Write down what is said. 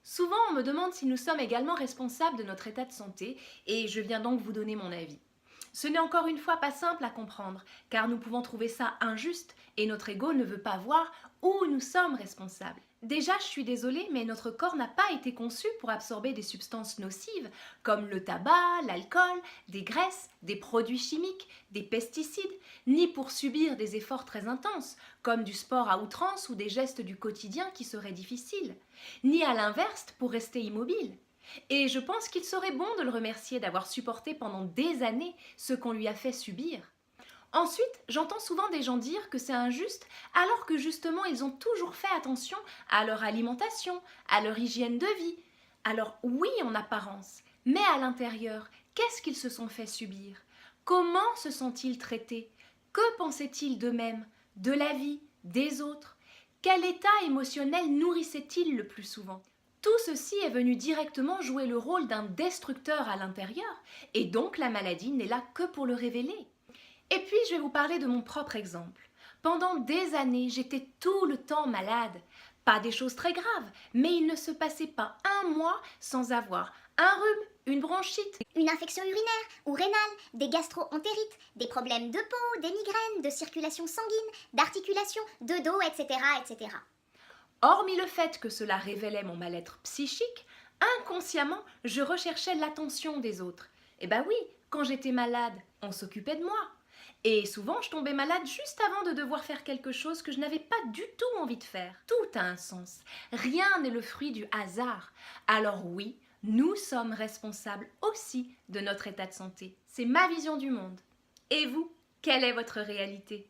Souvent, on me demande si nous sommes également responsables de notre état de santé et je viens donc vous donner mon avis. Ce n'est encore une fois pas simple à comprendre, car nous pouvons trouver ça injuste et notre ego ne veut pas voir où nous sommes responsables. Déjà, je suis désolée, mais notre corps n'a pas été conçu pour absorber des substances nocives comme le tabac, l'alcool, des graisses, des produits chimiques, des pesticides, ni pour subir des efforts très intenses comme du sport à outrance ou des gestes du quotidien qui seraient difficiles, ni à l'inverse pour rester immobile. Et je pense qu'il serait bon de le remercier d'avoir supporté pendant des années ce qu'on lui a fait subir. Ensuite, j'entends souvent des gens dire que c'est injuste alors que justement ils ont toujours fait attention à leur alimentation, à leur hygiène de vie. Alors oui en apparence, mais à l'intérieur, qu'est-ce qu'ils se sont fait subir? Comment se sont-ils traités? Que pensaient-ils d'eux-mêmes, de la vie, des autres? Quel état émotionnel nourrissaient-ils le plus souvent? Tout ceci est venu directement jouer le rôle d'un destructeur à l'intérieur, et donc la maladie n'est là que pour le révéler. Et puis, je vais vous parler de mon propre exemple. Pendant des années, j'étais tout le temps malade. Pas des choses très graves, mais il ne se passait pas un mois sans avoir un rhume, une bronchite, Une infection urinaire ou rénale, des gastro-entérites, des problèmes de peau, des migraines, de circulation sanguine, d'articulation, de dos, etc., etc. hormis le fait que cela révélait mon mal-être psychique, inconsciemment, je recherchais l'attention des autres. Eh ben oui, quand j'étais malade, on s'occupait de moi. Et souvent, je tombais malade juste avant de devoir faire quelque chose que je n'avais pas du tout envie de faire. Tout a un sens. Rien n'est le fruit du hasard. Alors oui, nous sommes responsables aussi de notre état de santé. C'est ma vision du monde. Et vous, quelle est votre réalité ?